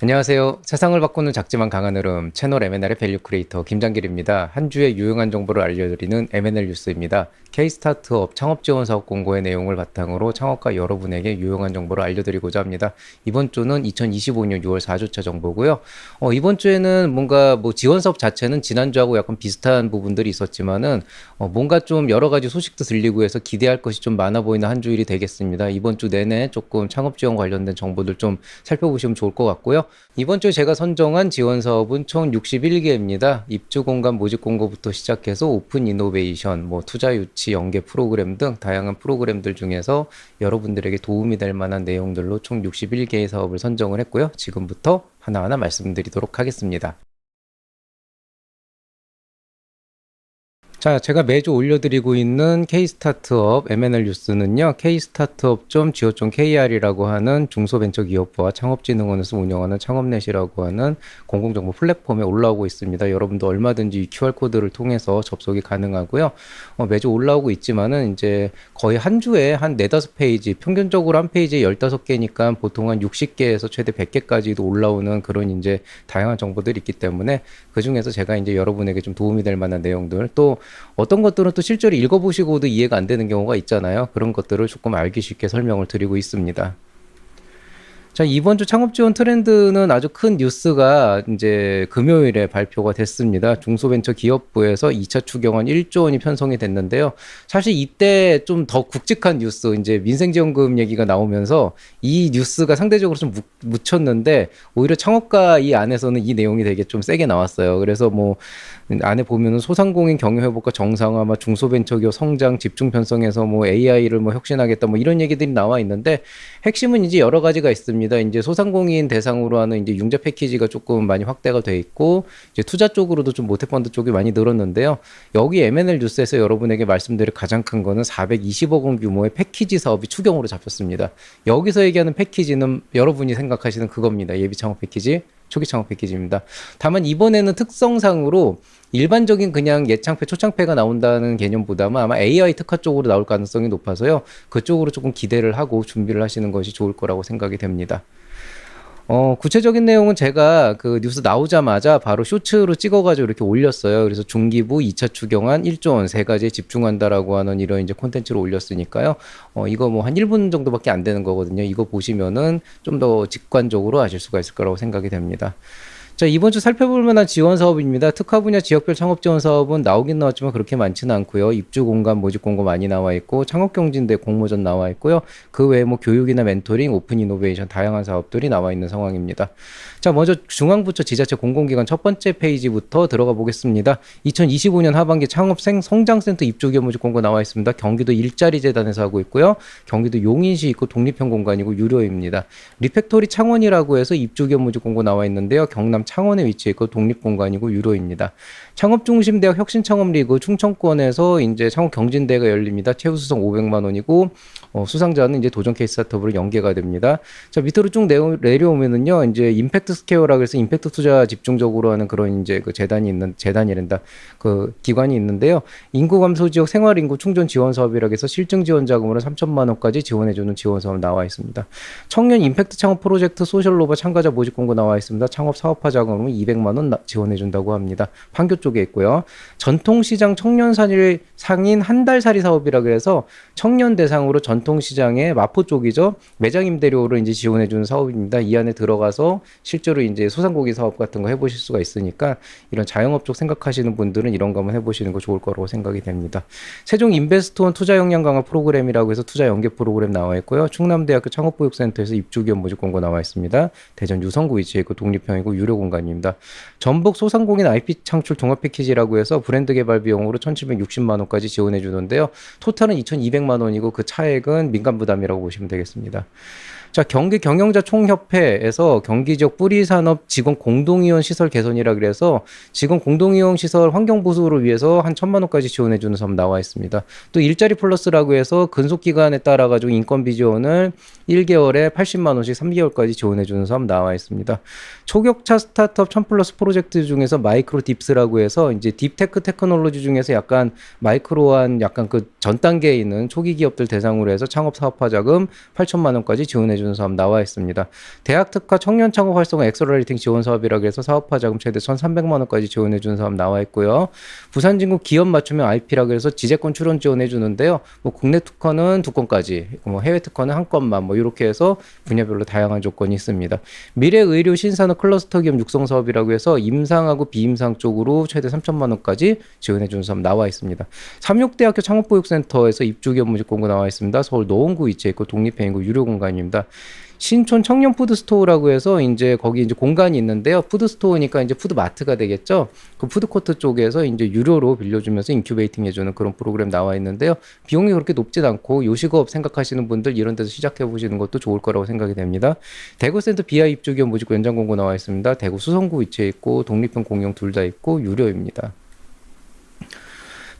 안녕하세요. 세상을 바꾸는 작지만 강한 흐름 채널 M&L의 밸류 크리에이터 김장길입니다. 한 주의 유용한 정보를 알려드리는 M&L 뉴스입니다. K-스타트업 창업 지원 사업 공고의 내용을 바탕으로 창업가 여러분에게 유용한 정보를 알려드리고자 합니다. 이번 주는 2025년 6월 4주차 정보고요. 이번 주에는 뭔가 지원 사업 자체는 지난주하고 약간 비슷한 부분들이 있었지만은 뭔가 좀 여러 가지 소식도 들리고 해서 기대할 것이 좀 많아 보이는 한 주일이 되겠습니다. 이번 주 내내 조금 창업 지원 관련된 정보들 좀 살펴보시면 좋을 것 같고요. 이번 주에 제가 선정한 지원 사업은 총 61개입니다. 입주 공간 모집 공고부터 시작해서 오픈 이노베이션, 투자 유치 연계 프로그램 등 다양한 프로그램들 중에서 여러분들에게 도움이 될 만한 내용들로 총 61개의 사업을 선정을 했고요. 지금부터 하나하나 말씀드리도록 하겠습니다. 자, 제가 매주 올려드리고 있는 K-스타트업 M&L 뉴스는요, K-스타트업.go.kr이라고 하는 중소벤처기업부와 창업진흥원에서 운영하는 창업넷이라고 하는 공공정보 플랫폼에 올라오고 있습니다. 여러분도 얼마든지 이 QR코드를 통해서 접속이 가능하고요. 매주 올라오고 있지만은 이제 거의 한 주에 한 4-5페이지, 평균적으로 한 페이지에 15개니까 보통 한 60개에서 최대 100개까지도 올라오는 그런 이제 다양한 정보들이 있기 때문에 그 중에서 제가 이제 여러분에게 좀 도움이 될 만한 내용들, 또 어떤 것들은 또 실제로 읽어보시고도 이해가 안 되는 경우가 있잖아요. 그런 것들을 조금 알기 쉽게 설명을 드리고 있습니다. 자, 이번 주 창업 지원 트렌드는 아주 큰 뉴스가 이제 금요일에 발표가 됐습니다. 중소벤처기업부에서 2차 추경안 1조 원이 편성이 됐는데요. 사실 이때 좀 더 굵직한 뉴스, 이제 민생지원금 얘기가 나오면서 이 뉴스가 상대적으로 좀 묻혔는데 오히려 창업가 이 안에서는 이 내용이 되게 좀 세게 나왔어요. 그래서 안에 보면은 소상공인 경영 회복과 정상화, 중소벤처기업 성장 집중 편성해서 AI를 혁신하겠다 이런 얘기들이 나와 있는데 핵심은 이제 여러 가지가 있습니다. 이제 소상공인 대상으로 하는 이제 융자 패키지가 조금 많이 확대가 돼 있고 이제 투자 쪽으로도 좀 모태펀드 쪽이 많이 늘었는데요. 여기 M&L 뉴스에서 여러분에게 말씀드릴 가장 큰 거는 420억 원 규모의 패키지 사업이 추경으로 잡혔습니다. 여기서 얘기하는 패키지는 여러분이 생각하시는 그겁니다. 예비 창업 패키지. 초기 창업 패키지입니다. 다만 이번에는 특성상으로 일반적인 그냥 예창패, 초창패가 나온다는 개념보다는 아마 AI 특화 쪽으로 나올 가능성이 높아서요. 그쪽으로 조금 기대를 하고 준비를 하시는 것이 좋을 거라고 생각이 됩니다. 구체적인 내용은 제가 그 뉴스 나오자마자 바로 쇼츠로 찍어가지고 이렇게 올렸어요. 그래서 중기부 2차 추경안 1조 원 3가지에 집중한다라고 하는 이런 이제 콘텐츠로 올렸으니까요. 이거 한 1분 정도밖에 안 되는 거거든요. 이거 보시면은 좀 더 직관적으로 아실 수가 있을 거라고 생각이 됩니다. 자, 이번 주 살펴볼 만한 지원 사업입니다. 특화 분야 지역별 창업 지원 사업은 나오긴 나왔지만 그렇게 많지는 않고요. 입주 공간 모집 공고 많이 나와 있고 창업 경진대 공모전 나와 있고요. 그 외에 교육이나 멘토링, 오픈 이노베이션 다양한 사업들이 나와 있는 상황입니다. 자, 먼저 중앙부처 지자체 공공기관 첫 번째 페이지부터 들어가 보겠습니다. 2025년 하반기 창업생 성장센터 입주기업 모집 공고 나와 있습니다. 경기도 일자리재단에서 하고 있고요. 경기도 용인시 있고 독립형 공간이고 유료입니다. 리팩토리 창원이라고 해서 입주기업 모집 공고 나와 있는데요. 경남 창원에 위치해 있고 독립공간이고 유료입니다. 창업중심대학 혁신창업리그 충청권에서 이제 창업경진대회가 열립니다. 최우수상 500만 원이고 수상자는 이제 도전 케이스 스타트업으로 연계가 됩니다. 자, 밑으로 쭉 내려오면은요, 이제 임팩트 스퀘어라고 해서 임팩트 투자 집중적으로 하는 그런 이제 그 재단이란다. 그 기관이 있는데요. 인구 감소 지역 생활 인구 충전 지원 사업이라고 해서 실증 지원 자금으로 3천만 원까지 지원해주는 지원 사업 나와 있습니다. 청년 임팩트 창업 프로젝트 소셜로버 참가자 모집 공고 나와 있습니다. 창업 사업화 자금으로 200만 원 지원해준다고 합니다. 판교 쪽에 있고요. 전통시장 청년살이 상인 한 달 살이 사업이라고 해서 청년 대상으로 전통시장의 마포 쪽이죠. 매장 임대료를 이제 지원해주는 사업입니다. 이 안에 들어가서 실제로 이제 소상공인 사업 같은 거 해보실 수가 있으니까 이런 자영업 쪽 생각하시는 분들은 이런 거 한번 해보시는 거 좋을 거라고 생각이 됩니다. 세종 인베스트원 투자 역량 강화 프로그램이라고 해서 투자 연계 프로그램 나와 있고요. 충남대학교 창업보육센터에서 입주기업 모집 공고 나와 있습니다. 대전 유성구 위치에 있고 독립형이고 유료 공간입니다. 전북 소상공인 IP 창출 종합 패키지라고 해서 브랜드 개발 비용으로 1,760만 원까지 지원해 주는데요. 토탈은 2,200만 원이고 그 차액은 민간 부담이라고 보시면 되겠습니다. 자, 경기 경영자 총협회에서 경기 지역 뿌리 산업 직원 공동이용 시설 개선이라 그래서 직원 공동이용 시설 환경 보수를 위해서 한 1,000만 원까지 지원해 주는 사업 나와 있습니다. 또 일자리 플러스라고 해서 근속 기간에 따라 가지고 인건비 지원을 1개월에 80만 원씩 3개월까지 지원해 주는 사업 나와 있습니다. 초격차 스타트업 1000+ 프로젝트 중에서 마이크로 딥스라고 해서 이제 딥테크 테크놀로지 중에서 약간 마이크로한 약간 그 전 단계에 있는 초기 기업들 대상으로 해서 창업 사업화 자금 8천만 원까지 지원해 주는 지원해주는 사업 나와 있습니다. 대학 특화 청년 창업 활성화 엑셀러레이팅 지원 사업이라고 해서 사업화 자금 최대 1,300만 원까지 지원해주는 사업 나와 있고요. 부산진구 기업 맞춤형 IP라고 해서 지재권 출원 지원해주는데요. 뭐 국내 특허는 2건까지, 뭐 해외 특허는 1건만, 뭐 이렇게 해서 분야별로 다양한 조건이 있습니다. 미래의료 신산업 클러스터 기업 육성 사업이라고 해서 임상하고 비임상 쪽으로 최대 3천만 원까지 지원해주는 사업 나와 있습니다. 삼육대학교 창업보육센터에서 입주기업 모집 공고 나와 있습니다. 서울 노원구 위치에 있고 독립행이고 유료 공간입니다. 신촌 청년 푸드스토어라고 해서 이제 거기 이제 공간이 있는데요. 푸드스토어니까 이제 푸드마트가 되겠죠. 그 푸드코트 쪽에서 이제 유료로 빌려주면서 인큐베이팅 해주는 그런 프로그램 나와 있는데요. 비용이 그렇게 높진 않고 요식업 생각하시는 분들 이런 데서 시작해 보시는 것도 좋을 거라고 생각이 됩니다. 대구센터 BI 입주기업 모집 연장 공고 나와 있습니다. 대구 수성구 위치에 있고 독립형 공용 둘 다 있고 유료입니다.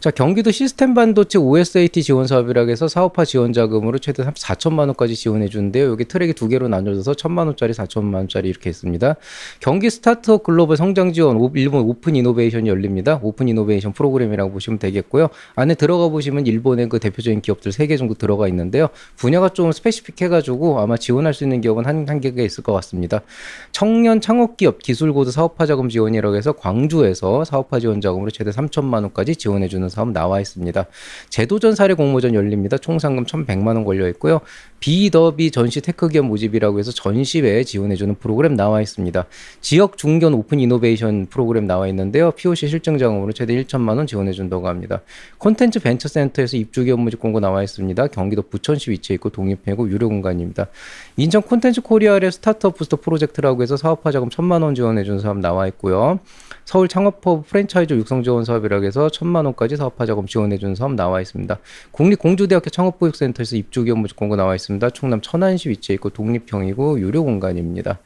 자, 경기도 시스템 반도체 OSAT 지원 사업이라고 해서 사업화 지원 자금으로 최대 4천만 원까지 지원해 주는데요. 여기 트랙이 두 개로 나눠져서 1,000만 원짜리, 4천만 원짜리 이렇게 있습니다. 경기 스타트업 글로벌 성장 지원 일본 오픈 이노베이션이 열립니다. 오픈 이노베이션 프로그램이라고 보시면 되겠고요. 안에 들어가 보시면 일본의 그 대표적인 기업들 3개 정도 들어가 있는데요. 분야가 좀 스페시픽 해가지고 아마 지원할 수 있는 기업은 한 개가 있을 것 같습니다. 청년 창업기업 기술고도 사업화 자금 지원이라고 해서 광주에서 사업화 지원 자금으로 최대 3천만 원까지 지원해 주는 사업 나와 있습니다. 제도전 사례 공모전 열립니다. 총 상금 1,100만 원 걸려 있고요. 비더비 전시 테크 기업 모집이라고 해서 전시회에 지원해주는 프로그램 나와 있습니다. 지역 중견 오픈 이노베이션 프로그램 나와 있는데요. POC 실증 자금으로 최대 1천만 원 지원해준다고 합니다. 콘텐츠 벤처센터에서 입주 기업 모집 공고 나와 있습니다. 경기도 부천시 위치에 있고 독립회고 유료 공간입니다. 인천 콘텐츠 코리아의 스타트업 부스터 프로젝트라고 해서 사업화 자금 1,000만 원 지원해준 사업 나와 있고요. 서울 창업허브 프랜차이즈 육성 지원 사업이라고 해서 1,000만 원까지 사업화 자금 지원해주는 사업 나와 있습니다. 국립공주대학교 창업보육센터에서 입주 기업 모집 공고 나와 있습니다. 충남 천안시 위치에 있고 독립형이고 유료 공간입니다.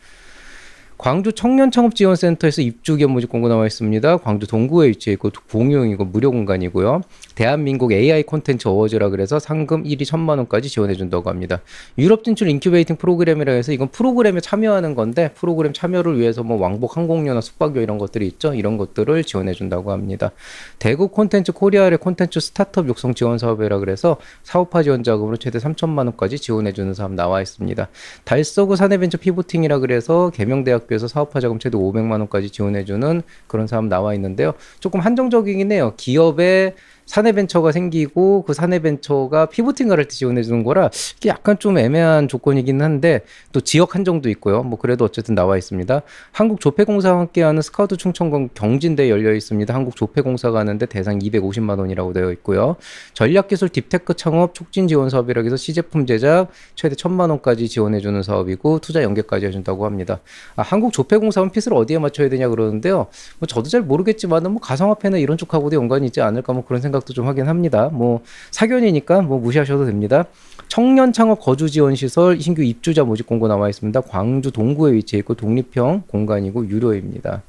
광주 청년창업지원센터에서 입주기업 모집 공고 나와 있습니다. 광주 동구에 위치해 있고 공용이고 무료 공간이고요. 대한민국 AI 콘텐츠 어워즈라 그래서 상금 1위 1,000만 원까지 지원해 준다고 합니다. 유럽 진출 인큐베이팅 프로그램이라 해서 이건 프로그램에 참여하는 건데 프로그램 참여를 위해서 뭐 왕복 항공료나 숙박료 이런 것들이 있죠. 이런 것들을 지원해 준다고 합니다. 대구 콘텐츠 코리아의 콘텐츠 스타트업 육성 지원 사업이라 그래서 사업화 지원 자금으로 최대 3천만 원까지 지원해 주는 사업 나와 있습니다. 달서구 사내벤처 피보팅이라 그래서 계명대학교에서 사업화 자금 최대 500만 원까지 지원해 주는 그런 사업 나와 있는데요. 조금 한정적이긴 해요. 기업의 사내벤처가 생기고 그 사내벤처가 피보팅을 할 때 지원해주는 거라 이게 약간 좀 애매한 조건이긴 한데 또 지역 한정도 있고요. 뭐 그래도 어쨌든 나와 있습니다. 한국조폐공사와 함께하는 스카우트 충청권 경진대 열려 있습니다. 한국조폐공사가 하는데 대상 250만 원이라고 되어 있고요. 전략기술 딥테크 창업 촉진 지원 사업이라고 해서 시제품 제작 최대 1,000만 원까지 지원해주는 사업이고 투자 연계까지 해준다고 합니다. 한국조폐공사는 핏을 어디에 맞춰야 되냐 그러는데요. 뭐 저도 잘 모르겠지만은 뭐 가상화폐나 이런 쪽하고도 연관이 있지 않을까 뭐 그런 생각도 좀 하긴 합니다. 뭐 사견이니까 뭐 무시하셔도 됩니다. 청년 창업 거주 지원 시설 신규 입주자 모집 공고 나와 있습니다. 광주 동구에 위치해 있고 독립형 공간이고 유료입니다.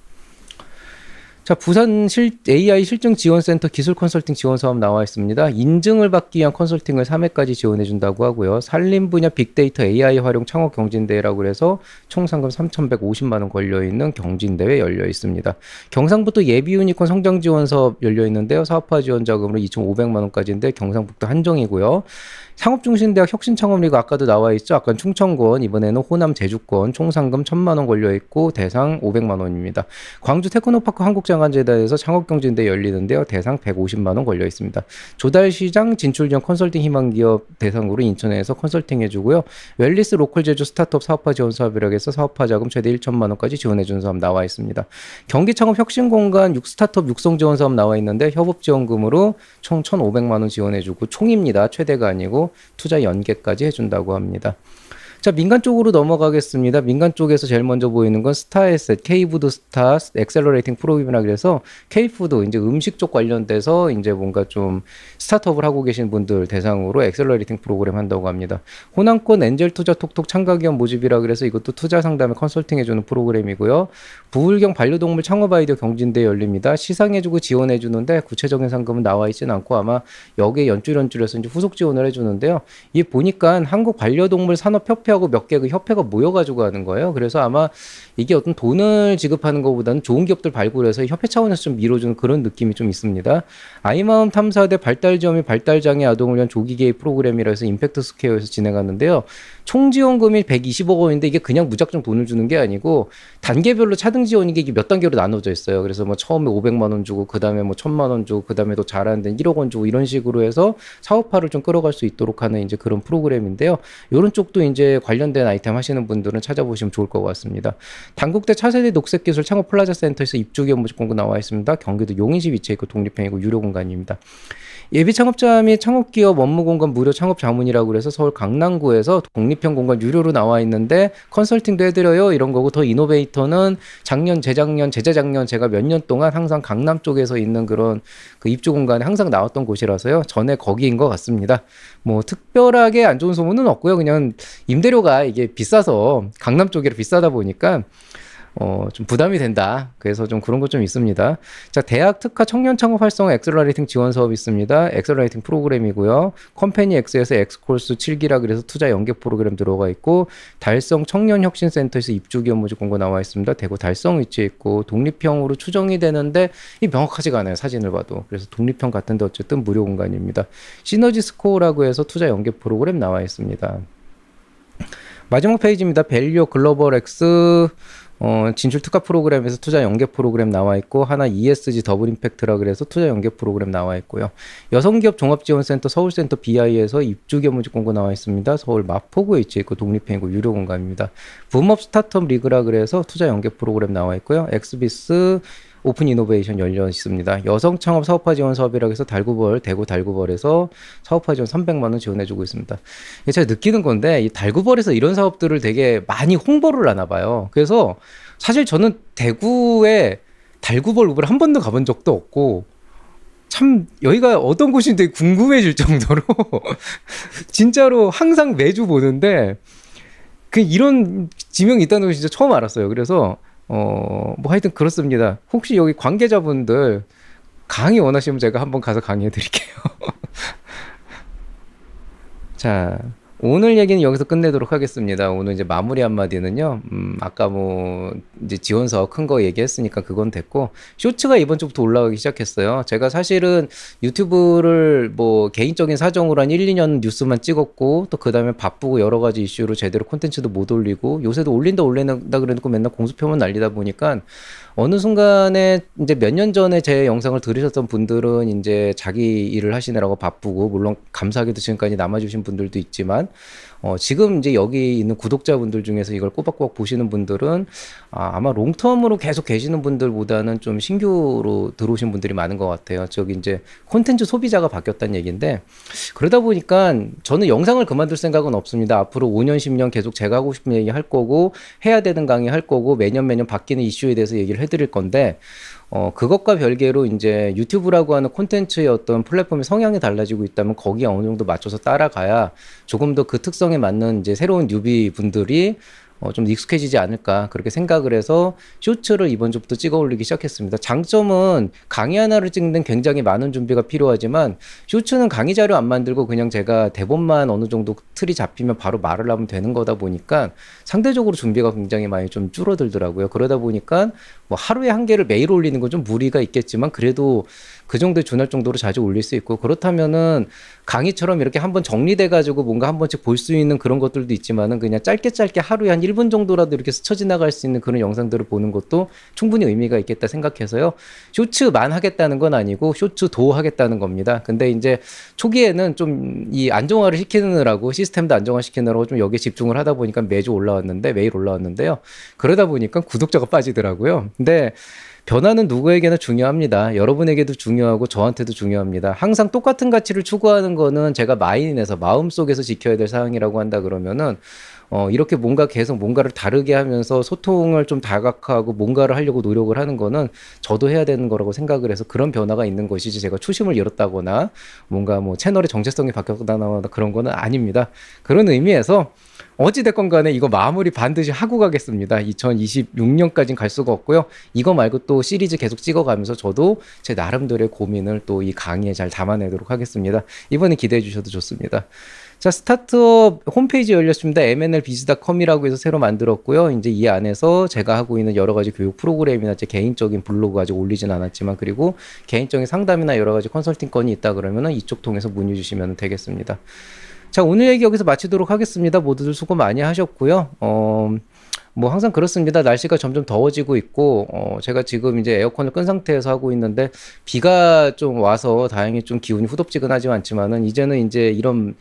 자, 부산 AI 실증 지원센터 기술 컨설팅 지원 사업 나와 있습니다. 인증을 받기 위한 컨설팅을 3회까지 지원해 준다고 하고요. 산림 분야 빅데이터 AI 활용 창업 경진대회라고 해서 총 상금 3,150만 원 걸려 있는 경진대회 열려 있습니다. 경상북도 예비 유니콘 성장 지원 사업 열려 있는데요. 사업화 지원 자금으로 2,500만 원까지인데 경상북도 한정이고요. 창업중심대학 혁신창업리그 아까도 나와 있죠. 아까 충청권, 이번에는 호남 제주권 총 상금 1,000만 원 걸려 있고 대상 500만 원입니다. 광주 테크노파크 한국장관제다에서 창업경진대 열리는데요. 대상 150만 원 걸려 있습니다. 조달시장 진출지원 컨설팅 희망기업 대상으로 인천에서 컨설팅 해주고요. 웰리스 로컬 제조 스타트업 사업화 지원 사업이라고 해서 사업화 자금 최대 1,000만 원까지 지원해주는 사업 나와 있습니다. 경기창업혁신공간 스타트업 육성 지원 사업 나와 있는데 협업지원금으로 총 1,500만 원 지원해주고 총입니다. 최대가 아니고 투자 연계까지 해준다고 합니다. 자, 민간 쪽으로 넘어가겠습니다. 민간 쪽에서 제일 먼저 보이는 건 스타에셋, K푸드 스타 엑셀러레이팅 프로그램이라 그래서 K푸드 이제 음식 쪽 관련돼서 이제 뭔가 좀 스타트업을 하고 계신 분들 대상으로 엑셀러레이팅 프로그램 한다고 합니다. 호남권 엔젤 투자 톡톡 참가기업 모집이라 그래서 이것도 투자 상담에 컨설팅 해주는 프로그램이고요. 부울경 반려동물 창업 아이디어 경진대 열립니다. 시상해주고 지원해주는데 구체적인 상금은 나와 있지는 않고 아마 여기에 연줄연줄해서 이제 후속 지원을 해주는데요. 이 보니까 한국 반려동물 산업협회하고 협회라고 몇 개 그 협회가 모여가지고 하는 거예요. 그래서 아마 이게 어떤 돈을 지급하는 것보다는 좋은 기업들 발굴해서 협회 차원에서 좀 밀어주는 그런 느낌이 좀 있습니다. 아이마음 탐사대 발달지원및 발달장애 아동을 위한 조기 개입 프로그램이라 해서 임팩트 스퀘어에서 진행하는데요. 총 지원금이 120억 원인데 이게 그냥 무작정 돈을 주는 게 아니고 단계별로 차등 지원이 이게 몇 단계로 나눠져 있어요. 그래서 뭐 처음에 500만 원 주고 그다음에 뭐 1000만 원 주고 그다음에 또 잘하는 데는 1억 원 주고 이런 식으로 해서 사업화를 좀 끌어갈 수 있도록 하는 이제 그런 프로그램인데요. 이런 쪽도 이제 관련된 아이템 하시는 분들은 찾아보시면 좋을 것 같습니다. 단국대 차세대 녹색기술 창업 플라자 센터에서 입주기업 모집 공고 나와 있습니다. 경기도 용인시 위치해 있고 독립형이고 유료 공간입니다. 예비 창업자 및 창업기업 업무 공간 무료 창업 자문이라고 그래서 서울 강남구에서 독립형 공간 유료로 나와 있는데 컨설팅도 해드려요 이런 거고, 더 이노베이터는 작년, 재작년, 재재작년 제가 몇 년 동안 항상 강남 쪽에서 있는 그런 그 입주 공간에 항상 나왔던 곳이라서요. 전에 거기인 것 같습니다. 뭐 특별하게 안 좋은 소문은 없고요. 그냥 임대료가 이게 비싸서 강남 쪽이라 비싸다 보니까 좀 부담이 된다. 그래서 좀 그런 것 좀 있습니다. 자, 대학 특화 청년 창업 활성화 엑셀러레이팅 지원 사업이 있습니다. 엑셀러레이팅 프로그램이고요. 컴퍼니 X에서 엑스콜스 7기라 그래서 투자 연계 프로그램 들어가 있고, 달성 청년 혁신 센터에서 입주 기업 모집 공고 나와 있습니다. 대구 달성 위치해 있고 독립형으로 추정이 되는데 이 명확하지가 않아요. 사진을 봐도. 그래서 독립형 같은데 어쨌든 무료 공간입니다. 시너지 스코어라고 해서 투자 연계 프로그램 나와 있습니다. 마지막 페이지입니다. 밸류 글로벌 X 진출 특화 프로그램에서 투자 연계 프로그램 나와 있고, 하나 ESG 더블 임팩트라 그래서 투자 연계 프로그램 나와 있고요. 여성기업 종합지원센터 서울센터 BI에서 입주기업 모집 공고 나와 있습니다. 서울 마포구에 위치해 있고 독립형이고 유료 공간입니다. 붐업 스타트업 리그라 그래서 투자 연계 프로그램 나와 있고요. 엑스비스 오픈 이노베이션 열려 있습니다. 여성 창업 사업화 지원 사업이라고 해서 달구벌, 대구 달구벌에서 사업화 지원 300만 원 지원해주고 있습니다. 제가 느끼는 건데 이 달구벌에서 이런 사업들을 되게 많이 홍보를 하나 봐요. 그래서 사실 저는 대구에 달구벌 읍을 한 번도 가본 적도 없고, 참 여기가 어떤 곳인지 궁금해질 정도로 진짜로 항상 매주 보는데 그 이런 지명이 있다는 걸 진짜 처음 알았어요. 그래서 뭐 하여튼 그렇습니다. 혹시 여기 관계자분들 강의 원하시면 제가 한번 가서 강의해 드릴게요. 자, 오늘 얘기는 여기서 끝내도록 하겠습니다. 오늘 이제 마무리 한마디는요. 아까 뭐 이제 지원 사업 큰 거 얘기했으니까 그건 됐고, 쇼츠가 이번 주부터 올라가기 시작했어요. 제가 사실은 유튜브를 뭐 개인적인 사정으로 한 1, 2년 뉴스만 찍었고, 또 그다음에 바쁘고 여러 가지 이슈로 제대로 콘텐츠도 못 올리고, 요새도 올린다 그래놓고 맨날 공수표만 날리다 보니까 어느 순간에 이제 몇 년 전에 제 영상을 들으셨던 분들은 이제 자기 일을 하시느라고 바쁘고, 물론 감사하게도 지금까지 남아주신 분들도 있지만, 지금 이제 여기 있는 구독자분들 중에서 이걸 꼬박꼬박 보시는 분들은 아마 롱텀으로 계속 계시는 분들보다는 좀 신규로 들어오신 분들이 많은 것 같아요. 저기 이제 콘텐츠 소비자가 바뀌었다는 얘기인데, 그러다 보니까 저는 영상을 그만둘 생각은 없습니다. 앞으로 5년, 10년 계속 제가 하고 싶은 얘기 할 거고, 해야 되는 강의 할 거고, 매년 바뀌는 이슈에 대해서 얘기를 해드릴 건데, 그것과 별개로 이제 유튜브라고 하는 콘텐츠의 어떤 플랫폼의 성향이 달라지고 있다면 거기에 어느 정도 맞춰서 따라가야 조금 더 그 특성에 맞는 이제 새로운 뉴비 분들이 좀 익숙해지지 않을까, 그렇게 생각을 해서 쇼츠를 이번 주부터 찍어 올리기 시작했습니다. 장점은 강의 하나를 찍는 데는 굉장히 많은 준비가 필요하지만, 쇼츠는 강의 자료 안 만들고 그냥 제가 대본만 어느 정도 틀이 잡히면 바로 말을 하면 되는 거다 보니까 상대적으로 준비가 굉장히 많이 좀 줄어들더라고요. 그러다 보니까 뭐 하루에 한 개를 매일 올리는 건 좀 무리가 있겠지만, 그래도 그 정도에 준할 정도로 자주 올릴 수 있고, 그렇다면은 강의처럼 이렇게 한번 정리돼 가지고 뭔가 한 번씩 볼 수 있는 그런 것들도 있지만은, 그냥 짧게 하루에 한 1분 정도라도 이렇게 스쳐 지나갈 수 있는 그런 영상들을 보는 것도 충분히 의미가 있겠다 생각해서요. 쇼츠만 하겠다는 건 아니고 쇼츠도 하겠다는 겁니다. 근데 이제 초기에는 좀 이 안정화를 시키느라고, 시스템도 안정화시키느라고 좀 여기에 집중을 하다 보니까 매일 올라왔는데요. 그러다 보니까 구독자가 빠지더라고요. 근데 변화는 누구에게나 중요합니다. 여러분에게도 중요하고 저한테도 중요합니다. 항상 똑같은 가치를 추구하는 거는 제가 마인에서, 마음속에서 지켜야 될 사항이라고 한다 그러면은 이렇게 뭔가 계속 뭔가를 다르게 하면서 소통을 좀 다각화하고 뭔가를 하려고 노력을 하는 거는 저도 해야 되는 거라고 생각을 해서, 그런 변화가 있는 것이지 제가 초심을 잃었다거나 뭔가 뭐 채널의 정체성이 바뀌었다거나 그런 거는 아닙니다. 그런 의미에서 어찌됐건 간에 이거 마무리 반드시 하고 가겠습니다. 2026년까지는 갈 수가 없고요. 이거 말고 또 시리즈 계속 찍어가면서 저도 제 나름대로의 고민을 또 이 강의에 잘 담아내도록 하겠습니다. 이번에 기대해 주셔도 좋습니다. 자, 스타트업 홈페이지 열렸습니다. mnlbiz.com이라고 해서 새로 만들었고요. 이제 이 안에서 제가 하고 있는 여러 가지 교육 프로그램이나 제 개인적인 블로그 아직 올리진 않았지만, 그리고 개인적인 상담이나 여러 가지 컨설팅 건이 있다 그러면은 이쪽 통해서 문의 주시면 되겠습니다. 자, 오늘 얘기 여기서 마치도록 하겠습니다. 모두들 수고 많이 하셨고요. 뭐 항상 그렇습니다. 날씨가 점점 더워지고 있고, 제가 지금 이제 에어컨을 끈 상태에서 하고 있는데, 비가 좀 와서 다행히 좀 기운이 후덥지근하지 않지만은, 이제는 이제 이런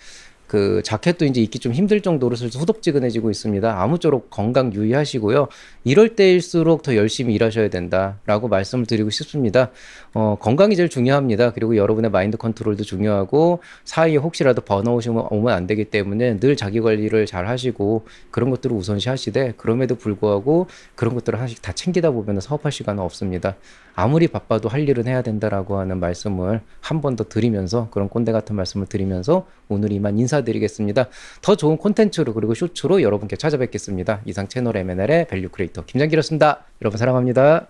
그 자켓도 이제 입기 좀 힘들 정도로 슬슬 후덥지근해지고 있습니다. 아무쪼록 건강 유의하시고요. 이럴 때일수록 더 열심히 일하셔야 된다라고 말씀을 드리고 싶습니다. 건강이 제일 중요합니다. 그리고 여러분의 마인드 컨트롤도 중요하고, 사이에 혹시라도 번아웃이 오면 안 되기 때문에 늘 자기 관리를 잘 하시고, 그런 것들을 우선시 하시되, 그럼에도 불구하고 그런 것들을 하나씩 다 챙기다 보면 사업할 시간은 없습니다. 아무리 바빠도 할 일은 해야 된다라고 하는 말씀을 한 번 더 드리면서, 그런 꼰대 같은 말씀을 드리면서 오늘 이만 인사드리겠습니다. 더 좋은 콘텐츠로 그리고 쇼츠로 여러분께 찾아뵙겠습니다. 이상 채널 M&L의 밸류 크리에이터 김장길이었습니다. 여러분 사랑합니다.